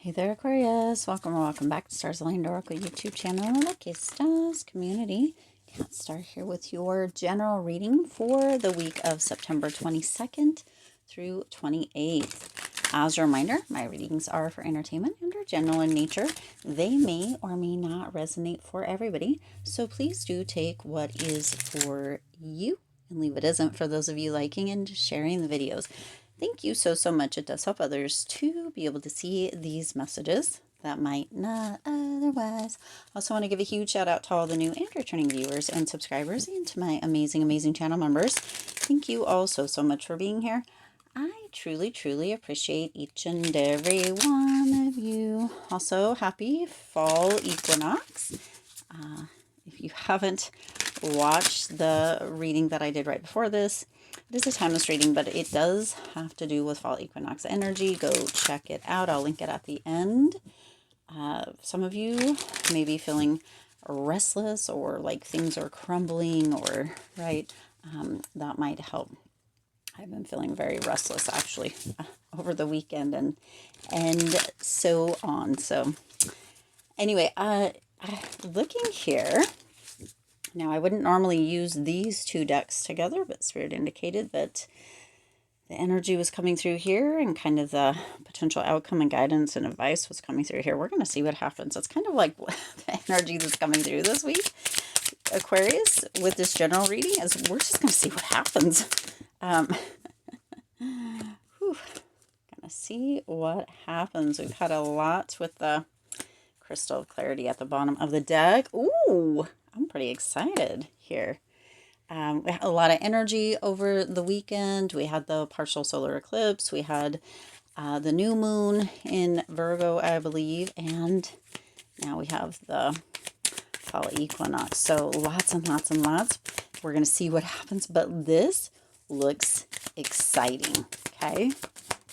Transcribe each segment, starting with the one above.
Hey there, Aquarius. Welcome or welcome back to Stars Aligned Oracle YouTube channel and the Lucky Stars community. Cat Star here with your general reading for the week of September 22nd through 28th. As a reminder, my readings are for entertainment and are general in nature. They may or may not resonate for everybody, so please do take what is for you and leave what isn't for those of you liking and sharing the videos. Thank you so much. It does help others to be able to see these messages that might not otherwise. Also want to give a huge shout out to all the new and returning viewers and subscribers and to my amazing channel members. Thank you all so much for being here. I truly appreciate each and every one of you. Also, happy fall equinox. If you haven't watched the reading that I did right before this, it is a timeless reading, but it does have to do with fall equinox energy. Go check it out. I'll link it at the end. Some of you may be feeling restless or like things are crumbling or, right, that might help. I've been feeling very restless actually over the weekend and so on. So anyway, looking here. Now, I wouldn't normally use these two decks together, but Spirit indicated that the energy was coming through here and kind of the potential outcome and guidance and advice was coming through here. We're going to see what happens. It's kind of like the energy that's coming through this week, Aquarius, with this general reading, is we're just going to see what happens. Going to see what happens. We've had a lot with the crystal of clarity at the bottom of the deck. Ooh! I'm pretty excited here. We had a lot of energy over the weekend. We had the partial solar eclipse. We had the new moon in Virgo, I believe. And now we have the fall equinox. So lots and lots. We're going to see what happens. But this looks exciting, okay?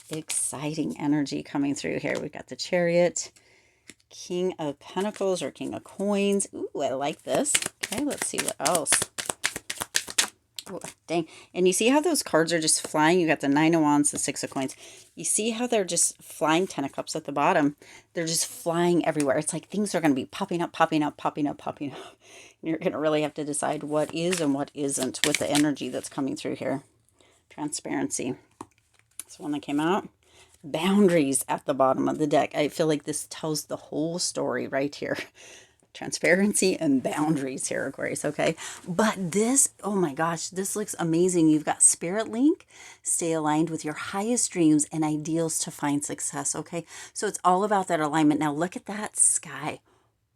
Exciting energy coming through here. We've got the Chariot, King of Pentacles or King of Coins. Ooh, I like this. Okay, let's see what else. Oh, dang. And you see how those cards are just flying? You got the Nine of Wands, the Six of Coins. You see how they're just flying? Ten of Cups at the bottom. They're just flying everywhere. It's like things are going to be popping up. And you're going to really have to decide what is and what isn't with the energy that's coming through here. Transparency. That's one that came out. Boundaries at the bottom of the deck. I feel like this tells the whole story right here. Transparency and boundaries here, Aquarius, okay? But this, oh my gosh, this looks amazing. You've got Spirit Link. Stay aligned with your highest dreams and ideals to find success, okay? So it's all about that alignment. Now look at that sky.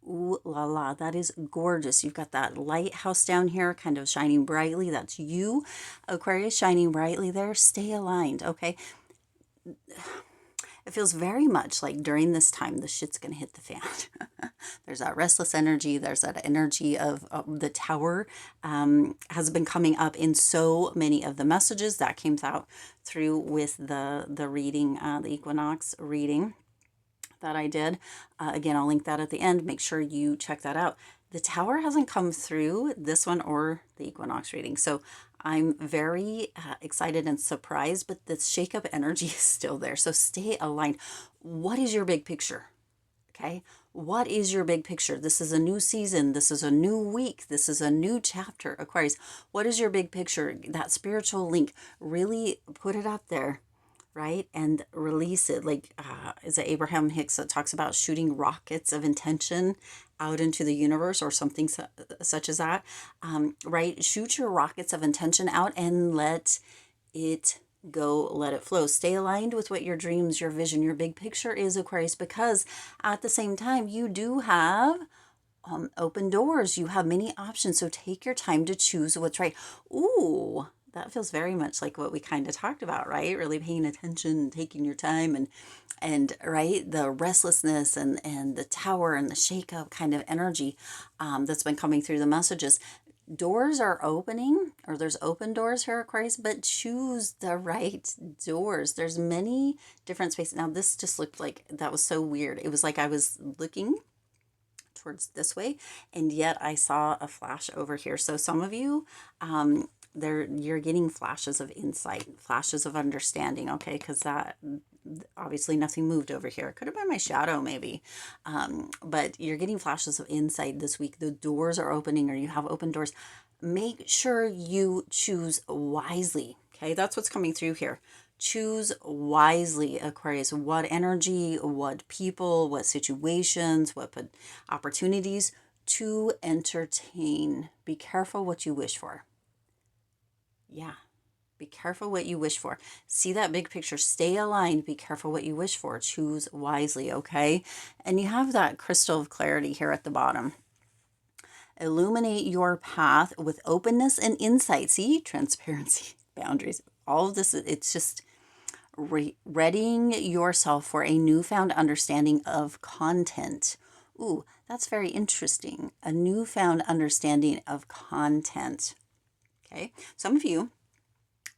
Ooh la la, that is gorgeous. You've got that lighthouse down here kind of shining brightly. That's you, Aquarius, shining brightly there. Stay aligned, okay? It feels very much like during this time, the shit's going to hit the fan. There's that restless energy. There's that energy of the Tower has been coming up in so many of the messages that came out through with the reading, the equinox reading that I did. Again, I'll link that at the end. Make sure you check that out. The Tower hasn't come through this one or the equinox reading. So I'm very excited and surprised, but the shake-up energy is still there. So stay aligned. What is your big picture? Okay. What is your big picture? This is a new season. This is a new week. This is a new chapter, Aquarius. What is your big picture? That spiritual link, really put it out there, right? And release it. Like, is it Abraham Hicks that talks about shooting rockets of intention out into the universe or something such as that, right? Shoot your rockets of intention out and let it go, let it flow. Stay aligned with what your dreams, your vision, your big picture is, Aquarius, because at the same time, you do have open doors. You have many options. So take your time to choose what's right. Ooh, that feels very much like what we kind of talked about, right? Really paying attention, taking your time and right, the restlessness and the Tower and the shake-up kind of energy that's been coming through the messages. Doors are opening, or there's open doors here, Aquarius, but choose the right doors. There's many different spaces. Now, this just looked like, that was so weird. It was like I was looking towards this way, and yet I saw a flash over here. So some of you, you're getting flashes of insight, flashes of understanding, okay? Because that obviously nothing moved over here. It could have been my shadow maybe. But you're getting flashes of insight this week. The doors are opening, or you have open doors. Make sure you choose wisely. Okay, that's what's coming through here. Choose wisely, Aquarius. What energy, what people, what situations, what opportunities to entertain. Be careful what you wish for. Yeah. Be careful what you wish for. See that big picture. Stay aligned. Be careful what you wish for. Choose wisely, okay? And you have that crystal of clarity here at the bottom. Illuminate your path with openness and insight. See, transparency, boundaries, all of this. It's just readying yourself for a newfound understanding of content. Ooh, that's very interesting. A newfound understanding of content. Okay, some of you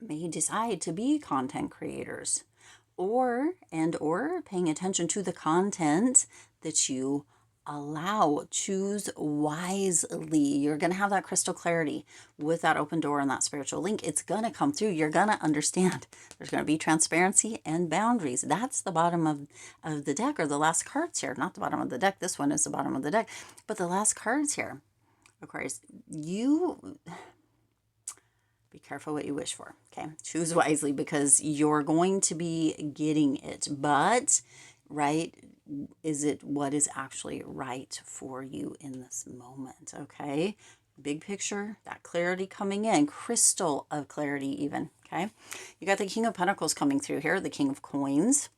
may decide to be content creators, or paying attention to the content that you allow. Choose wisely. You're going to have that crystal clarity with that open door and that spiritual link. It's going to come through. You're going to understand. There's going to be transparency and boundaries. That's the bottom of the deck, or the last cards here. Not the bottom of the deck. This one is the bottom of the deck. But the last cards here, Aquarius, you be careful what you wish for. Okay. Choose wisely, because you're going to be getting it. But, right, is it what is actually right for you in this moment? Okay. Big picture, that clarity coming in, crystal of clarity even. Okay. You got the King of Pentacles coming through here, the King of Coins.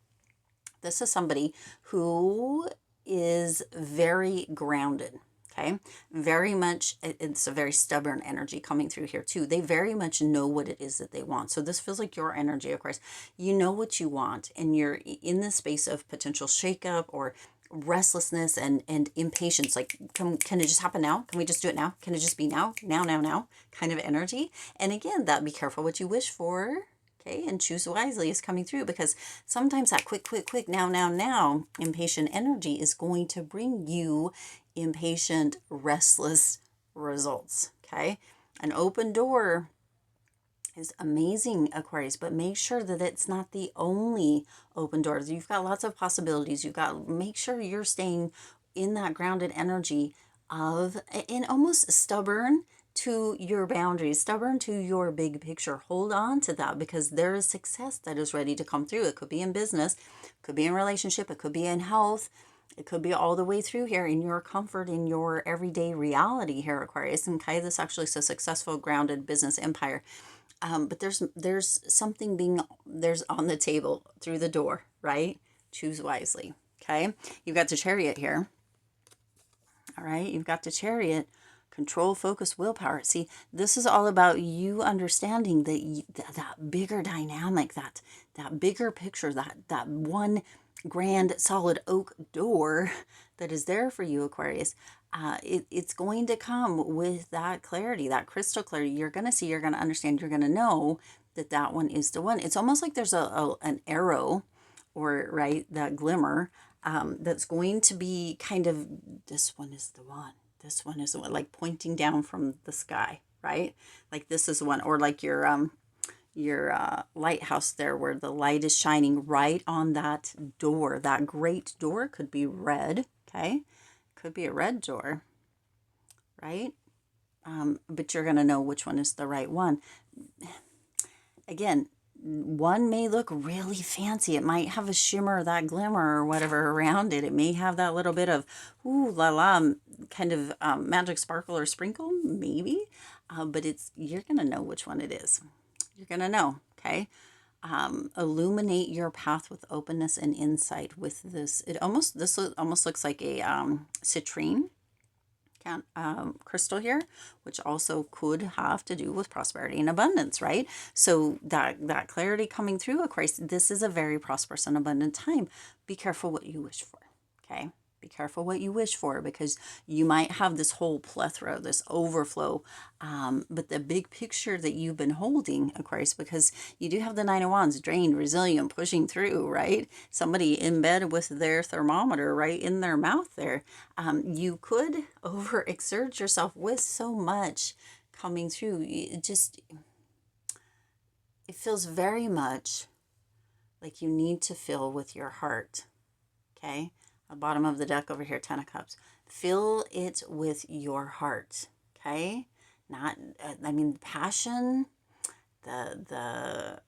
This is somebody who is very grounded. Okay, very much, it's a very stubborn energy coming through here too. They very much know what it is that they want. So this feels like your energy, of course. You know what you want, and you're in the space of potential shakeup or restlessness and impatience. Like, can it just happen now? Can we just do it now? Can it just be now? Now kind of energy. And again, that be careful what you wish for. Okay, and choose wisely is coming through, because sometimes that quick, now, impatient energy is going to bring you impatient, restless results. Okay, an open door is amazing, Aquarius, but make sure that it's not the only open door. You've got lots of possibilities. Make sure you're staying in that grounded energy of, and almost stubborn to your boundaries, stubborn to your big picture. Hold on to that, because there is success that is ready to come through. It could be in business, it could be in relationship, it could be in health, it could be all the way through here in your comfort, in your everyday reality here, Aquarius. And Kai, this actually says successful, grounded business empire. But there's something there's on the table through the door, right? Choose wisely. Okay. You've got the Chariot here. All right. You've got the Chariot. Control, focus, willpower. See, this is all about you understanding that bigger dynamic, that bigger picture, that one grand solid oak door that is there for you, Aquarius. It's going to come with that clarity, that crystal clarity. You're going to see, you're going to understand, you're going to know that one is the one. It's almost like there's an arrow, or right, that glimmer, that's going to be kind of, this one is the one. This one is the one, like pointing down from the sky, right? Like this is one, or like your lighthouse there, where the light is shining right on that door. That great door could be red, okay? Could be a red door, right? But you're going to know which one is the right one. Again, one may look really fancy. It might have a shimmer, that glimmer or whatever around it. It may have that little bit of, ooh la la, kind of magic sparkle or sprinkle, maybe. But you're going to know which one it is. You're going to know, okay? Illuminate your path with openness and insight with this. This almost looks like a citrine crystal here, which also could have to do with prosperity and abundance, right? So that clarity coming through, Aquarius, this is a very prosperous and abundant time. Be careful what you wish for, okay? Be careful what you wish for, because you might have this whole plethora, this overflow, but the big picture that you've been holding, Aquarius, because you do have the Nine of Wands, drained, resilient, pushing through, right? Somebody in bed with their thermometer right in their mouth there. You could overexert yourself with so much coming through. It feels very much Like you need to fill with your heart. Okay? The bottom of the deck over here, 10 of Cups. Fill it with your heart. Okay? Not, I mean, passion, the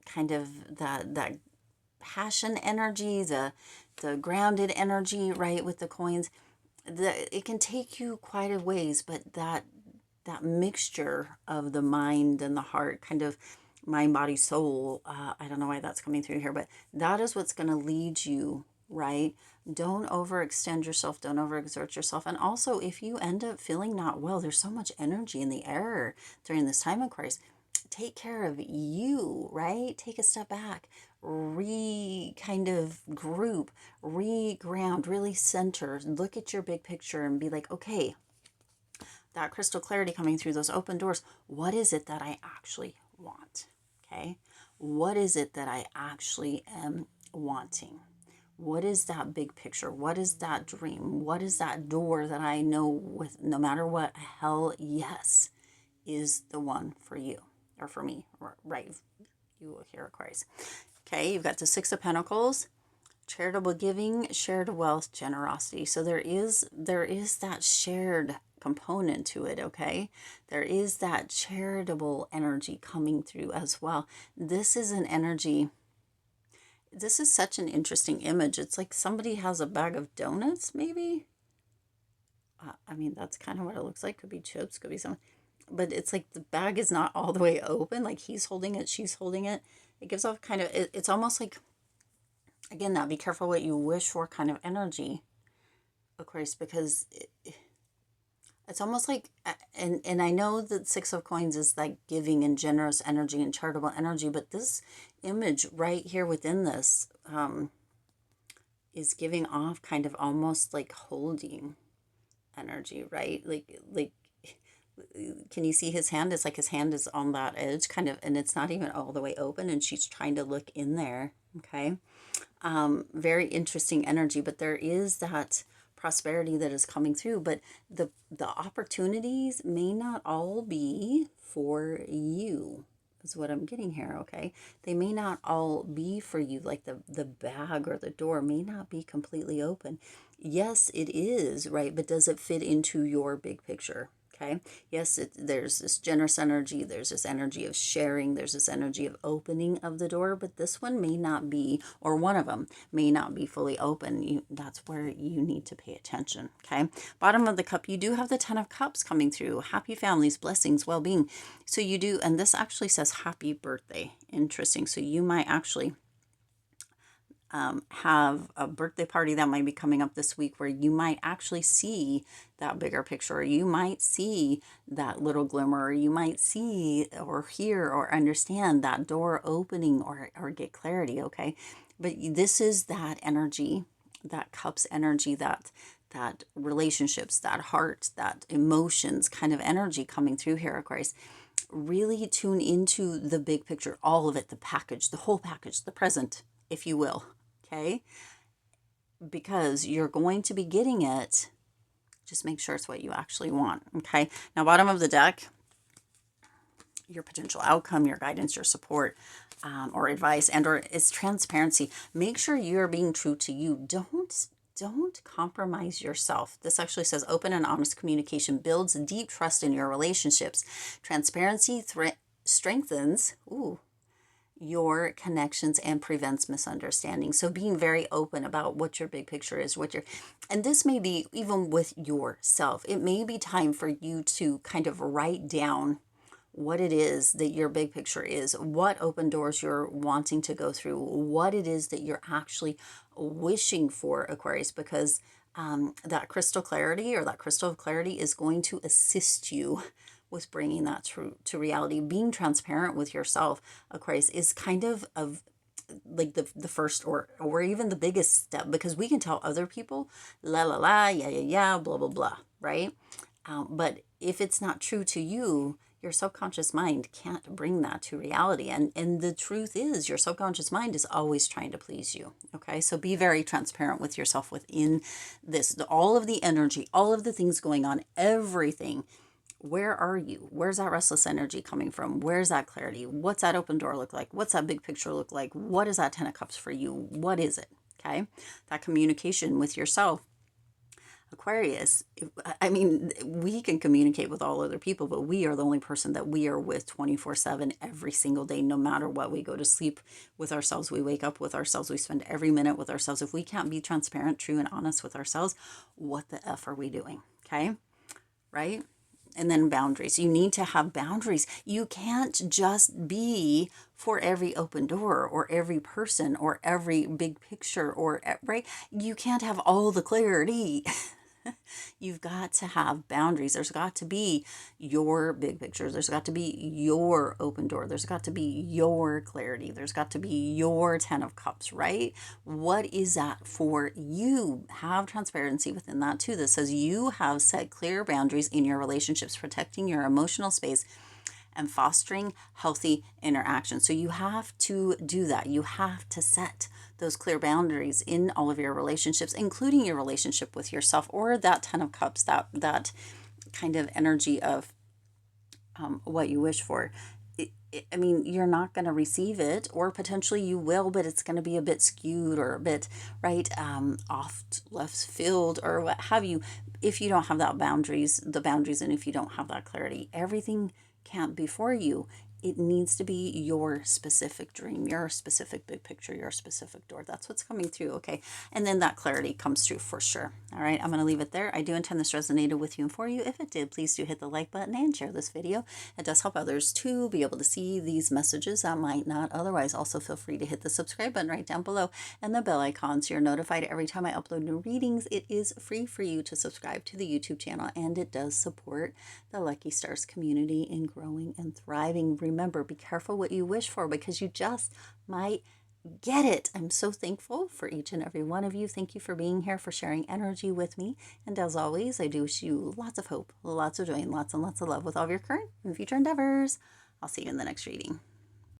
kind of that passion energy, the grounded energy, right, with the coins. It can take you quite a ways, but that mixture of the mind and the heart, kind of mind, body, soul, I don't know why that's coming through here, but that is what's going to lead you, right? Don't overextend yourself, don't overexert yourself. And also, if you end up feeling not well, there's so much energy in the air during this time, Aquarius. Take care of you, right? Take a step back, kind of group, ground, really center, look at your big picture and be like, okay, that crystal clarity coming through those open doors, what is it that I actually want? Okay? What is it that I actually am wanting? What is that big picture? What is that dream? What is that door that I know with no matter what, hell yes, is the one for you or for me, right? You will hear Aquarius. Okay, you've got the Six of Pentacles, charitable giving, shared wealth, generosity. So there is that shared component to it, okay? There is that charitable energy coming through as well. This is an energy, this is such an interesting image. It's like somebody has a bag of donuts, maybe. I mean, that's kind of what it looks like. Could be chips, could be something. But it's like the bag is not all the way open. Like he's holding it, she's holding it. It gives off kind of, it's almost like, again, that be careful what you wish for kind of energy, Aquarius, because it's almost like, and I know that Six of Coins is like giving and generous energy and charitable energy, but this image right here within this is giving off kind of almost like holding energy, right? Like, can you see his hand? It's like his hand is on that edge kind of, and it's not even all the way open, and she's trying to look in there, okay? Very interesting energy, but there is that prosperity that is coming through, but the opportunities may not all be for you is what I'm getting here, okay? They may not all be for you, like the bag or the door may not be completely open. Yes, it is, right? But does it fit into your big picture? Okay. Yes, there's this generous energy. There's this energy of sharing. There's this energy of opening of the door. But this one may not be, or one of them may not be fully open. That's where you need to pay attention. Okay. Bottom of the cup, you do have the 10 of Cups coming through. Happy families, blessings, well-being. So you do, and this actually says happy birthday. Interesting. So you might actually have a birthday party that might be coming up this week where you might actually see that bigger picture, or you might see that little glimmer, or you might see or hear or understand that door opening or get clarity, okay? But this is that energy, that Cups energy, that relationships, that heart, that emotions kind of energy coming through here, Aquarius. Really tune into the big picture, all of it, the package, the whole package, the present, if you will. Okay, because you're going to be getting it. Just make sure it's what you actually want. Okay, now bottom of the deck, your potential outcome, your guidance, your support, or advice, and or it's transparency. Make sure you're being true to you. Don't compromise yourself. This actually says open and honest communication builds deep trust in your relationships. Transparency strengthens your connections and prevents misunderstanding. So being very open about what your big picture is, and this may be even with yourself. It may be time for you to kind of write down what it is that your big picture is, what open doors you're wanting to go through, what it is that you're actually wishing for, Aquarius, because that crystal clarity or that crystal of clarity is going to assist you with bringing that to reality. Being transparent with yourself, Aquarius, is kind of like the first or even the biggest step, because we can tell other people la la la, yeah, blah blah blah, right? But if it's not true to you, your subconscious mind can't bring that to reality. And the truth is, your subconscious mind is always trying to please you. Okay, so be very transparent with yourself within this, all of the energy, all of the things going on, everything Where are you? Where's that restless energy coming from? Where's that clarity? What's that open door look like? What's that big picture look like? What is that 10 of cups for you? What is it? Okay. That communication with yourself. Aquarius, I mean, we can communicate with all other people, but we are the only person that we are with 24/7 every single day, no matter what. We go to sleep with ourselves, we wake up with ourselves, we spend every minute with ourselves. If we can't be transparent, true, and honest with ourselves, what the F are we doing? Okay, right? And then boundaries. You need to have boundaries. You can't just be for every open door or every person or every big picture or, right? You can't have all the clarity. You've got to have boundaries. There's got to be your big pictures. There's got to be your open door. There's got to be your clarity. There's got to be your 10 of cups, right? What is that for you? Have transparency within that too. That says you have set clear boundaries in your relationships, protecting your emotional space and fostering healthy interaction. So you have to do that. You have to set those clear boundaries in all of your relationships, including your relationship with yourself, or that 10 of cups, that kind of energy of what you wish for. I mean, you're not going to receive it, or potentially you will, but it's going to be a bit skewed or a bit, right, off left field or what have you. If you don't have the boundaries, and if you don't have that clarity, everything can't be for you. It needs to be your specific dream, your specific big picture, your specific door. That's what's coming through, okay? And then that clarity comes through for sure. All right, I'm going to leave it there. I do intend this resonated with you and for you. If it did, please do hit the like button and share this video. It does help others to be able to see these messages that might not otherwise. Also, feel free to hit the subscribe button right down below and the bell icon so you're notified every time I upload new readings. It is free for you to subscribe to the YouTube channel, and it does support the Lucky Stars community in growing and thriving. Remember, be careful what you wish for, because you just might get it. I'm so thankful for each and every one of you. Thank you for being here, for sharing energy with me. And as always, I do wish you lots of hope, lots of joy, and lots of love with all of your current and future endeavors. I'll see you in the next reading.